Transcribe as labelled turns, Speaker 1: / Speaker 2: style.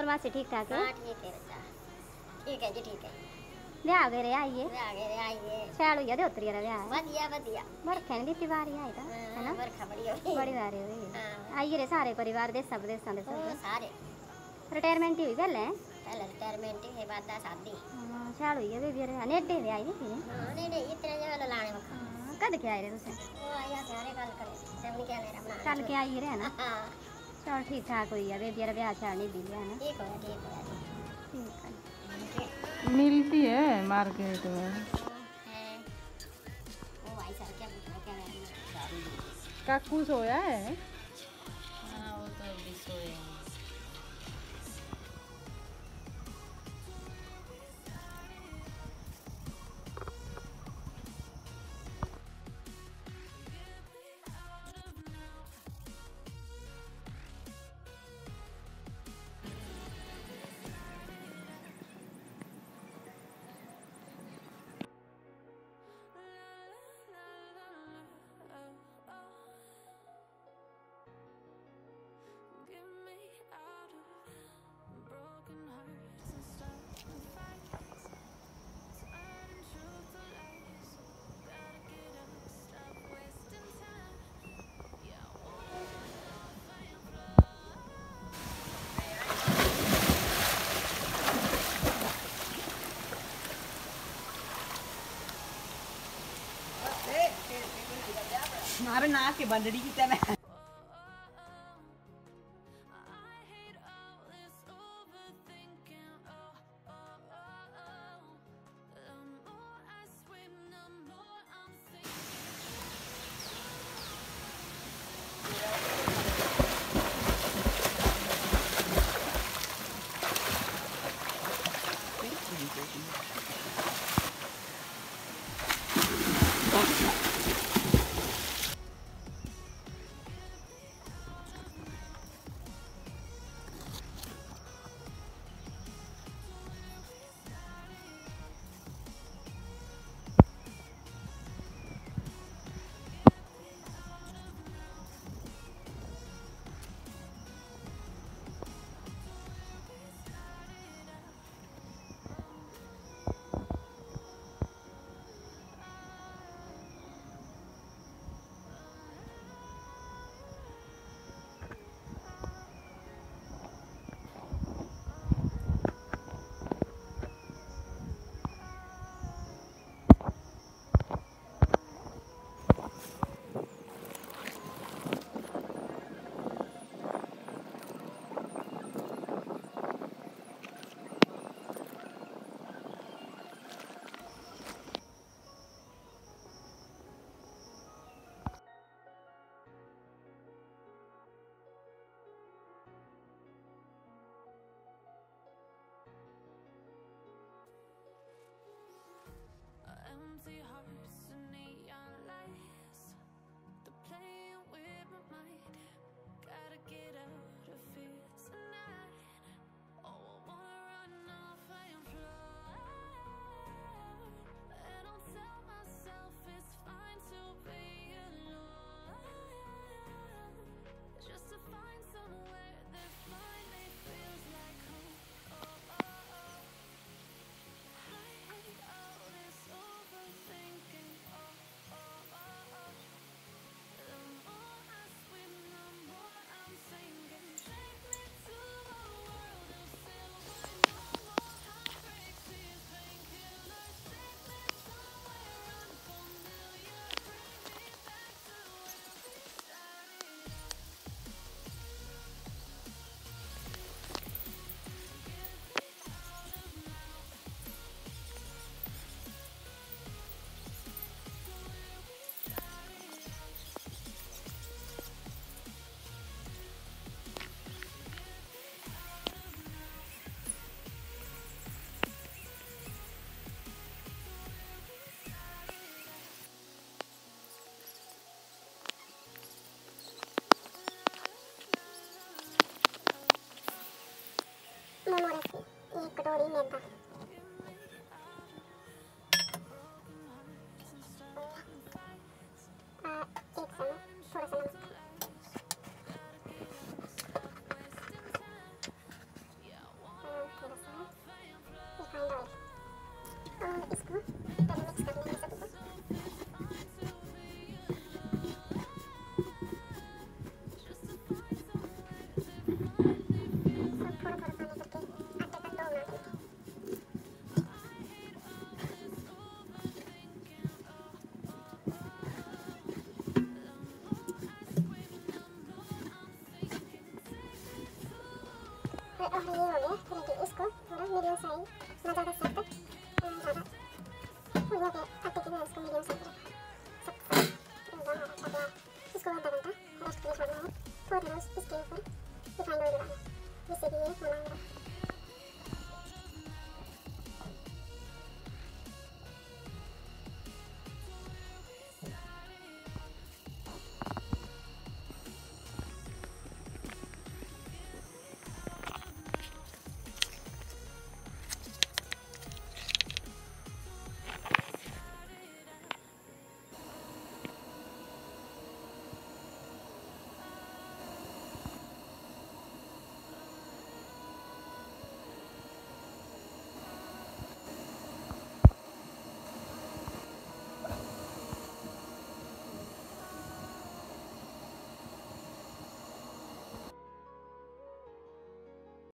Speaker 1: मासी ठीक ठाक है?
Speaker 2: हाँ ठीक है बच्चा, ठीक है जी ठीक है।
Speaker 1: ब्याह गए आइए
Speaker 2: आइए
Speaker 1: शैल हुई उतरी ब्याह
Speaker 2: बढ़िया बढ़िया
Speaker 1: बरखे दी बारी आई था है ना
Speaker 2: बरखा बड़ी
Speaker 1: बड़ी बारी हुई आइए रे सारे परिवार देश विदेशों दे
Speaker 2: सारे
Speaker 1: रिटायरमेंट हुई पहले
Speaker 2: रिटायरमेंट है बाद शादी
Speaker 1: शैल हुई है बेबी रे नेडे दे आई नहीं
Speaker 2: हां नेडे इतने जगह लाने वक्त
Speaker 1: कद के आए रे तुसे
Speaker 2: वो आया सारे कल करे जब क्या मेरा बना
Speaker 1: कल के आई रे ना
Speaker 2: हां
Speaker 1: चल ठीक ठाक हुई है बेबी रे ब्याह शादी नहीं दी है ना
Speaker 2: ठीक है ठीक है
Speaker 3: मिलती है मार्केट में। काकू सोया है?
Speaker 2: हाँ वो तो अभी सोए हैं।
Speaker 4: मारे नाक के बंदड़ी की तरह
Speaker 5: empty hearts and neon lights. They're playing with my mind. Gotta get out of here tonight. Oh, I wanna run off and fly. And I'll tell myself it's fine to be alone, just to find somewhere that finally feels like home.
Speaker 2: एक कटोरी मैदा एक चम्मच थोड़ा सा नमक side ना ज़्यादा सख्त और ना ज़्यादा फूलों के आटे की तरह इसको मीडियम साइड रखना है। सब हमारा तैयार। इसको आधा घंटा रेस्ट के लिए छोड़ना है। 4 रोज इसके ऊपर रिफाइंड ऑयल लगाना है जिससे कि ये मुलायम रहे।